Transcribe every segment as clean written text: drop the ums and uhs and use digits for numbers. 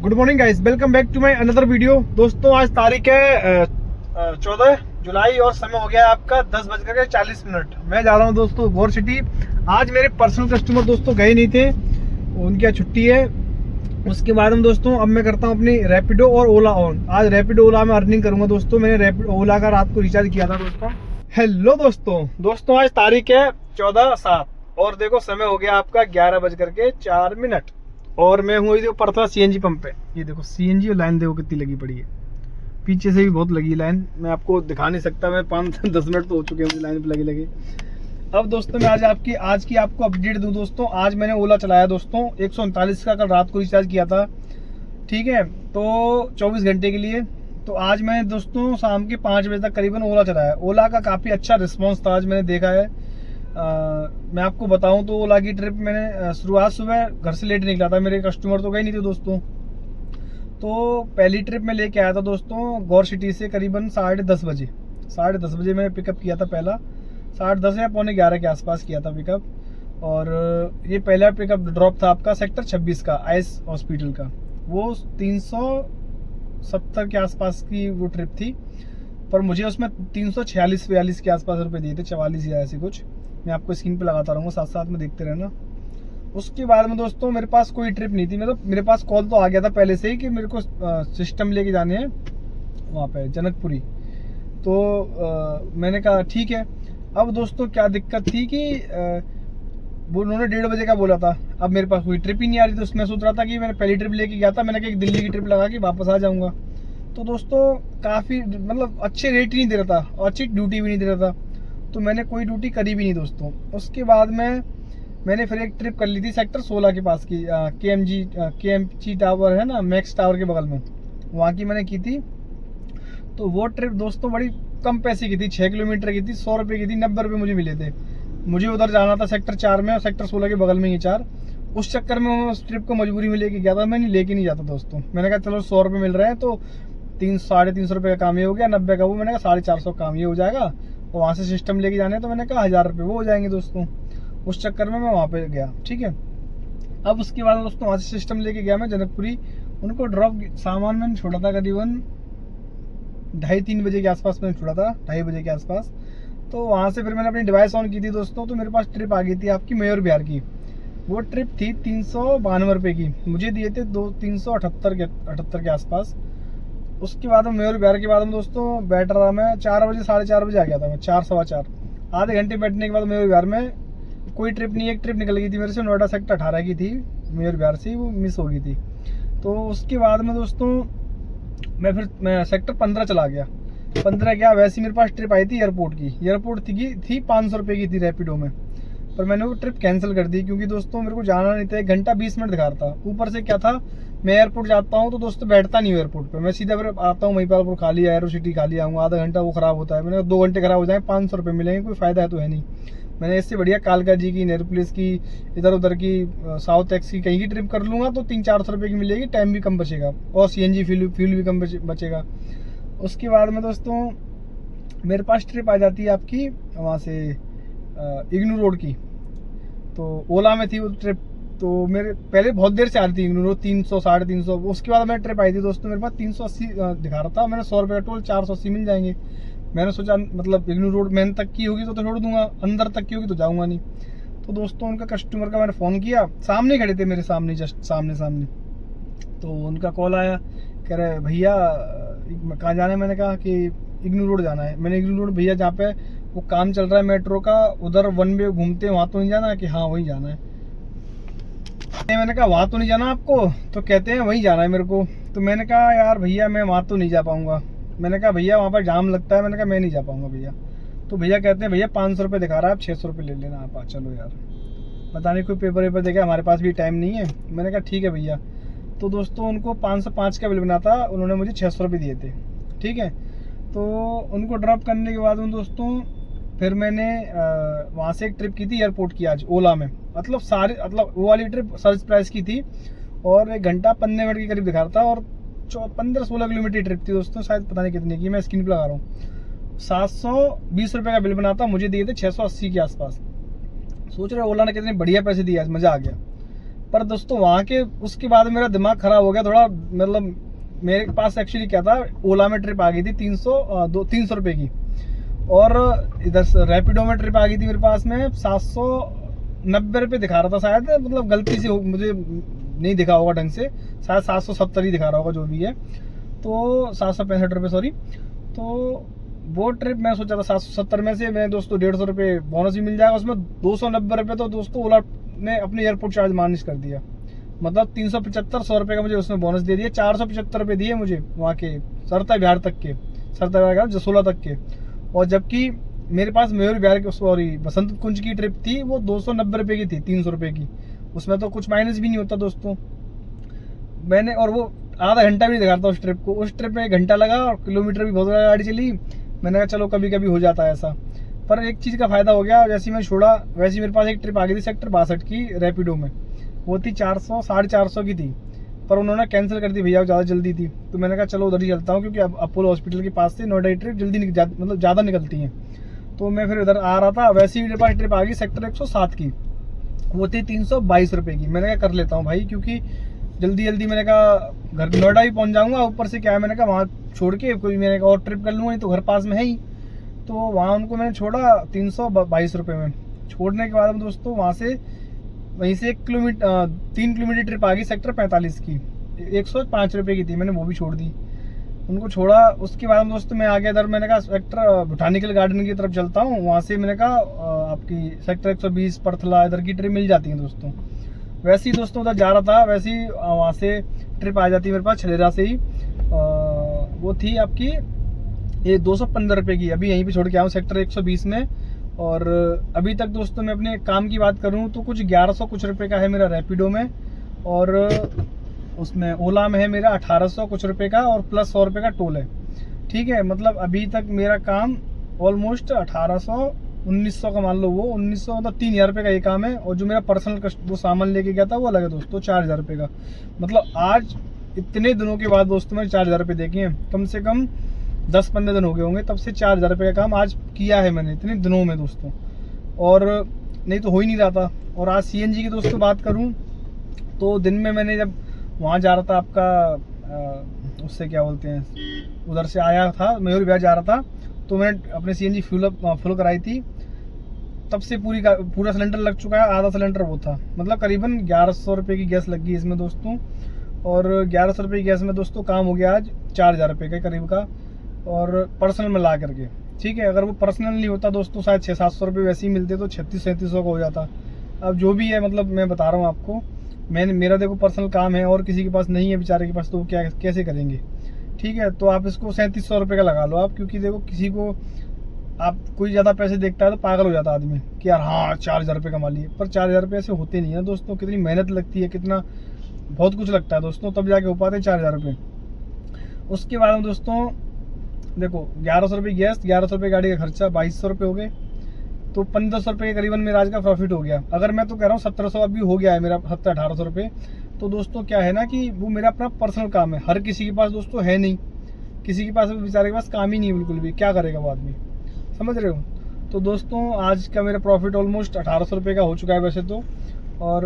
Good morning guys, welcome back to my another video. दोस्तों आज तारीख है 14 जुलाई और समय हो गया है आपका 10:40। मैं जा रहा हूं दोस्तों गौर सिटी। आज मेरे पर्सनल कस्टमर दोस्तों गए नहीं थे, उनकी आज छुट्टी है। उसके बाद हम दोस्तों अब मैं करता हूं अपनी रैपिडो और ओला ऑन। आज रैपिडो ओला में अर्निंग करूंगा दोस्तों। मैंने ओला का रात को रिचार्ज किया था दोस्तों। हेलो दोस्तों आज तारीख है 14/7 और देखो समय हो गया आपका 11:04 और मैं हूँ ऊपर था सीएनजी पंप पे। ये देखो सीएनजी और लाइन देखो कितनी लगी पड़ी है, पीछे से भी बहुत लगी लाइन। मैं आपको दिखा नहीं सकता, मैं 5-10 मिनट तो हो चुके हैं मुझे लाइन पे लगे। अब दोस्तों मैं आज की आपको अपडेट दूं दोस्तों। आज मैंने ओला चलाया दोस्तों 139 का, कल रात को रिचार्ज किया था, ठीक है, तो 24 घंटे के लिए। तो आज मैंने दोस्तों शाम के 5 बजे तक करीबन ओला चलाया। ओला का काफ़ी अच्छा रिस्पॉन्स था आज मैंने देखा है। मैं आपको बताऊं तो ओला की ट्रिप मैंने शुरुआत सुबह घर से लेट निकला था, मेरे कस्टमर तो गए नहीं थे दोस्तों। तो पहली ट्रिप मैं लेके आया था दोस्तों गौर सिटी से करीबन 10:30 बजे। 10:30 बजे मैंने पिकअप किया था पहला, 10:30 या 11:45 के आसपास किया था पिकअप। और ये पहला पिकअप ड्रॉप था आपका सेक्टर 26 का आइस हॉस्पिटल का। वो 370 के आसपास की वो ट्रिप थी, पर मुझे उसमें 346-42 के आसपास रुपये दिए थे, 44 या ऐसे कुछ। मैं आपको स्क्रीन पे लगाता रहूँगा, साथ साथ में देखते रहना। उसके बाद में दोस्तों मेरे पास कोई ट्रिप नहीं थी, मतलब मेरे पास कॉल तो आ गया था पहले से ही कि मेरे को सिस्टम लेके जाने हैं वहाँ पे जनकपुरी। तो मैंने कहा ठीक है। अब दोस्तों क्या दिक्कत थी कि वो उन्होंने 1:30 बजे का बोला था। अब मेरे पास कोई ट्रिप ही नहीं आ रही, तो उसमें सोच रहा था कि मैंने पहली ट्रिप लेके गया था, मैंने कहा एक दिल्ली की ट्रिप लगा के वापस आ जाऊँगा। तो दोस्तों काफ़ी मतलब अच्छे रेट ही नहीं दे रहा था और अच्छी ड्यूटी भी नहीं दे रहा था, तो मैंने कोई ड्यूटी करी भी नहीं दोस्तों। उसके बाद में मैंने फिर एक ट्रिप कर ली थी सेक्टर 16 के पास की, KMG टावर है ना, मैक्स टावर के बगल में, वहाँ की मैंने की थी। तो वो ट्रिप दोस्तों बड़ी कम पैसे की थी, 6 किलोमीटर की थी, 100 रुपये की थी, 90 रुपये मुझे मिले थे। मुझे उधर जाना था सेक्टर 4 में और सेक्टर 16 के बगल में ही 4। उस चक्कर में मैं उस ट्रिप को मजबूरी में लेके गया था, मैं लेके नहीं जाता दोस्तों। मैंने कहा चलो 100 रुपये मिल रहे हैं तो 300-350 रुपये का काम ये हो गया, 90 का वो, मैंने कहा 450 काम ये हो जाएगा, और वहाँ से सिस्टम लेके जाने तो मैंने कहा 1000 रुपये वो हो जाएंगे दोस्तों। उस चक्कर में मैं वहाँ पे गया, ठीक है। अब उसके बाद दोस्तों वहाँ से सिस्टम लेके गया मैं जनकपुरी। उनको ड्रॉप सामान मैंने छोड़ा था करीबन 2:30-3 बजे के आसपास मैंने छोड़ा था, 2:30 बजे के आसपास। तो वहाँ से फिर मैंने अपनी डिवाइस ऑन की थी दोस्तों, तो मेरे पास ट्रिप आ गई थी आपकी मयूर विहार की। वो ट्रिप थी 392 रुपये की, मुझे दिए थे 378 के आसपास। उसके बाद में मयूर विहार के बाद में दोस्तों बैठ रहा मैं 4 बजे 4:30 बजे आ गया था मैं, 4-4:15 आधे घंटे बैठने के बाद मयूर विहार में कोई ट्रिप नहीं, एक ट्रिप निकल गई थी मेरे से, नोएडा सेक्टर 18 की थी मयूर विहार से, वो मिस हो गई थी। तो उसके बाद में दोस्तों मैं सेक्टर 15 चला गया। 15 गया, वैसे मेरे पास ट्रिप आई थी एयरपोर्ट की। एयरपोर्ट थी 500 रुपये की थी रैपिडो में, पर मैंने वो ट्रिप कैंसिल कर दी क्योंकि दोस्तों मेरे को जाना नहीं था। 1 घंटा 20 मिनट दिखा रहा था। ऊपर से क्या था, मैं एयरपोर्ट जाता हूँ तो दोस्तों बैठता नहीं हूँ एयरपोर्ट पे, मैं सीधा फिर आता हूँ वहीं पर खाली एरो सिटी खाली आऊँगा, आधा घंटा वो खराब होता है। मैंने 2 घंटे खराब हो जाएंगे, 500 रुपये मिलेंगे, कोई फायदा है तो है नहीं। मैंने इससे बढ़िया कालका जी की, नेहरू पुलिस की, इधर उधर की, साउथ एक्स की, कहीं की ट्रिप कर लूँगा तो 300-400 रुपये की मिलेगी, टाइम भी कम बचेगा और सीएनजी फ्यूल भी कम बचेगा। उसके बाद में दोस्तों मेरे पास ट्रिप आ जाती है आपकी वहाँ से इग्नू रोड की। तो ओला में थी वो ट्रिप, तो मेरे पहले बहुत देर से आ रही थी इग्नू रोड, 300-350। उसके बाद मेरी ट्रिप आई थी दोस्तों, मेरे पास 380 दिखा रहा था। मैंने 100 रुपये का टोल, 480 मिल जाएंगे। मैंने सोचा मतलब इग्नू रोड मेन तक की होगी तो छोड़ दूंगा, अंदर तक की होगी तो जाऊंगा नहीं। तो दोस्तों उनका कस्टमर का मैंने फ़ोन किया, सामने खड़े थे मेरे सामने, जस्ट सामने। तो उनका कॉल आया, कह रहे भैया कहाँ जाना है। मैंने कहा कि इग्नू रोड जाना है। मैंने इग्नू रोड भैया जहाँ पे वो काम चल रहा है मेट्रो का, उधर 1 वे घूमते हैं, वहाँ तो नहीं जाना? कि हाँ वहीं जाना है। मैंने कहा वहाँ तो नहीं जाना आपको? तो कहते हैं वहीं जाना है मेरे को। तो मैंने कहा यार भैया मैं वहाँ तो नहीं जा पाऊँगा। मैंने कहा भैया वहाँ पर जाम लगता है, मैंने कहा मैं नहीं जा पाऊँगा भैया। तो भैया कहते हैं भैया 500 रुपये दिखा रहा है, आप 600 रुपये ले लेना आप। चलो यार, पता नहीं कोई पेपर देखा, हमारे पास भी टाइम नहीं है। मैंने कहा ठीक है भैया। तो दोस्तों उनको 505 का बिल बना था, उन्होंने मुझे 600 रुपये दिए थे, ठीक है। तो उनको ड्रॉप करने के बाद उन दोस्तों फिर मैंने वहाँ से एक ट्रिप की थी एयरपोर्ट की आज ओला में। मतलब वो वाली ट्रिप सर्च प्राइस की थी और 1 घंटा 15 मिनट के करीब दिखा रहा था, और 15-16 किलोमीटर की ट्रिप थी दोस्तों, शायद पता नहीं कितने की, मैं स्क्रीन पर लगा रहा हूँ। 720 रुपये का बिल बना था, मुझे दिए थे 680 के आसपास। सोच रहे ओला ने कितने बढ़िया पैसे दिए, आज मज़ा आ गया। पर दोस्तों वहाँ के उसके बाद मेरा दिमाग खराब हो गया थोड़ा, मतलब मेरे पास एक्चुअली क्या था, ओला में ट्रिप आ गई थी 300 रुपये की, और इधर रैपिडो में ट्रिप आ गई थी मेरे पास में 790 रुपये दिखा रहा था शायद, मतलब गलती से मुझे नहीं दिखा होगा ढंग से, शायद 770 ही दिखा रहा होगा जो भी है, तो 765 रुपये सॉरी। तो वो ट्रिप मैं सोचा था 770 में से मैं दोस्तों 150 रुपये बोनस भी मिल जाएगा, उसमें 290 रुपये तो दोस्तों ओला ने अपने एयरपोर्ट चार्ज माइनस कर दिया, मतलब 375 रुपये का मुझे उसमें बोनस दे दिया। 475 रुपये दिए मुझे वहाँ के सरता विहार तक के, सरता विहार जसोला तक के, और जबकि मेरे पास मयूर विहार की सॉरी बसंत कुंज की ट्रिप थी, वो 290 रुपये की थी, 300 रुपये की, उसमें तो कुछ माइनस भी नहीं होता दोस्तों। मैंने, और वो आधा घंटा भी नहीं दिखा था उस ट्रिप को, उस ट्रिप में 1 घंटा लगा और किलोमीटर भी बहुत ज़्यादा गाड़ी चली। मैंने कहा चलो कभी कभी हो जाता है ऐसा, पर एक चीज़ का फ़ायदा हो गया, जैसे मैं छोड़ा वैसे ही मेरे पास एक ट्रिप आ गई थी सेक्टर 62 की रैपिडो में, वो थी 400 450 की थी, पर उन्होंने कैंसिल कर दी भैया, ज़्यादा जल्दी थी, तो मैंने कहा चलो उधर ही चलता हूँ, क्योंकि अब अपोलो हॉस्पिटल के पास से नोएडा ट्रिप जल्दी मतलब ज़्यादा निकलती हैं, तो मैं फिर उधर आ रहा था। वैसे ही मेरे पास ट्रिप आ गई सेक्टर 107 की, वो थी 322 रुपये की। मैंने कहा कर लेता हूँ भाई, क्योंकि जल्दी जल्दी मैंने कहा घर नोएडा भी पहुँच जाऊँगा, ऊपर से क्या है मैंने कहा वहाँ छोड़ के कोई मैंने कहा और ट्रिप कर लूँगा, नहीं तो घर पास में है ही, तो वहाँ उनको मैंने छोड़ा 322 रुपये में। छोड़ने के बाद दोस्तों वहाँ से वहीं से 3 किलोमीटर ट्रिप आ गई सेक्टर 45 की, 105 रुपये की थी, मैंने वो भी छोड़ दी, उनको छोड़ा। उसके बाद दोस्तों मैं आ गया इधर, मैंने कहा सेक्टर बोटानिकल गार्डन की तरफ चलता हूँ, वहाँ से मैंने कहा आपकी सेक्टर 120 परथला इधर की ट्रिप मिल जाती है दोस्तों। वैसे ही दोस्तों उधर जा रहा था, वैसे ही वहाँ से ट्रिप आ जाती है मेरे पास छलेरा से ही, वो थी आपकी ये 215 रुपये की। अभी यहीं पे छोड़ के आया हूँ सेक्टर 120 में, और अभी तक दोस्तों मैं अपने काम की बात करूँ तो कुछ 1100 कुछ रुपये का है मेरा रैपिडो में, और उसमें ओला में है मेरा 1800 कुछ रुपये का, और प्लस 100 रुपये का टोल है। ठीक है, मतलब अभी तक मेरा काम ऑलमोस्ट 1800 1900 का मान लो, वो 1900 मतलब 3000 रुपये का ये काम है, और जो मेरा पर्सनल वो सामान लेके गया था वो अलग है दोस्तों 4000 रुपये का। मतलब आज इतने दिनों के बाद दोस्तों मैंने 4000 रुपये देखे हैं, कम से कम 10-15 दिन हो गए होंगे तब से 4000 रुपये का काम आज किया है मैंने इतने दिनों में दोस्तों, और नहीं तो हो ही नहीं रहा था। और आज CNG की दोस्तों बात करूं तो दिन में मैंने जब वहाँ जा रहा था आपका उससे क्या बोलते हैं, उधर से आया था मयूर विहार जा रहा था, तो मैंने अपने CNG फुल कराई थी, तब से पूरा सिलेंडर लग चुका है, आधा सिलेंडर वो था, मतलब करीबन 1100 रुपये की गैस लग गई इसमें दोस्तों, और 1100 रुपये की गैस में दोस्तों काम हो गया आज 4000 रुपये के करीब का, और पर्सनल में ला करके। ठीक है, अगर वो पर्सनल नहीं होता दोस्तों शायद 600-700 रुपये वैसे ही मिलते, तो 3600-3700 का हो जाता। अब जो भी है, मतलब मैं बता रहा हूँ आपको, मेरा देखो पर्सनल काम है और किसी के पास नहीं है बेचारे के पास, तो क्या कैसे करेंगे। ठीक है, तो आप इसको 3700 रुपये का लगा लो आप, क्योंकि देखो किसी को आप कोई ज़्यादा पैसे देखता है तो पागल हो जाता आदमी कि यार हाँ 4000 रुपये कमा लिए, पर 4000 रुपये ऐसे होते नहीं है दोस्तों, कितनी मेहनत लगती है, कितना बहुत कुछ लगता है दोस्तों, तब जाके हो पाते 4000 रुपये। उसके बाद में दोस्तों देखो 1100 रुपये गैस, 1100 रुपये गाड़ी का खर्चा, 2200 रुपये हो गए, तो 1500 रुपये के करीबन मेरा आज का प्रॉफिट हो गया। अगर मैं तो कह रहा हूँ 1700 अभी हो गया है मेरा, 1700-1800 रुपये। तो दोस्तों क्या है ना कि वो मेरा अपना पर्सनल काम है, हर किसी के पास दोस्तों है नहीं, किसी के पास बेचारे के पास काम ही नहीं है बिल्कुल भी, क्या करेगा वो आदमी, समझ रहे हो। तो दोस्तों आज का मेरा प्रॉफिट ऑलमोस्ट 1800 रुपये का हो चुका है वैसे तो, और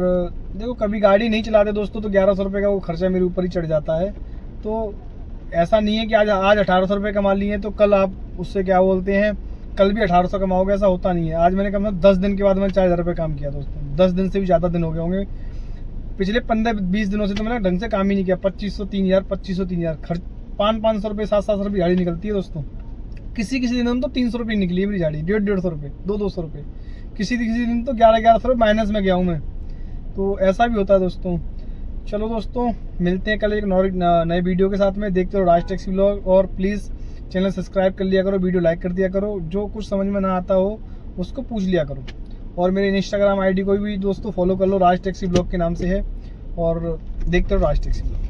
देखो कभी गाड़ी नहीं चलाते दोस्तों तो 1100 रुपये का वो खर्चा मेरे ऊपर ही चढ़ जाता है। तो ऐसा नहीं है कि आज 1800 रुपये कमा लिए तो कल आप उससे क्या बोलते हैं कल भी 1800 कमाओगे, ऐसा होता नहीं है। आज मैंने कम से कम 10 दिन के बाद मैंने 4000 रुपये काम किया दोस्तों, 10 दिन से भी ज़्यादा दिन हो गए होंगे, पिछले 15-20 दिनों से तो मैंने ढंग से काम ही नहीं किया। 2500-3000 2500-3000 खर्च, 500-500 रुपये 700-700 रुपये गाड़ी निकलती है दोस्तों। किसी दिन तो 300 रुपये निकली है मेरी गाड़ी, 150-150 रुपये, 200-200 रुपये, किसी दिन तो 1100-1100 रुपये माइनस में गया हूँ मैं, तो ऐसा भी होता है दोस्तों। चलो दोस्तों मिलते हैं कल एक नए वीडियो के साथ में, देखते रहो राज टैक्सी व्लॉग, और प्लीज़ चैनल सब्सक्राइब कर लिया करो, वीडियो लाइक कर दिया करो, जो कुछ समझ में ना आता हो उसको पूछ लिया करो, और मेरे इंस्टाग्राम ID को भी दोस्तों फॉलो कर लो, राज टैक्सी व्लॉग के नाम से है, और देखते रहो राज टैक्सी व्लॉग।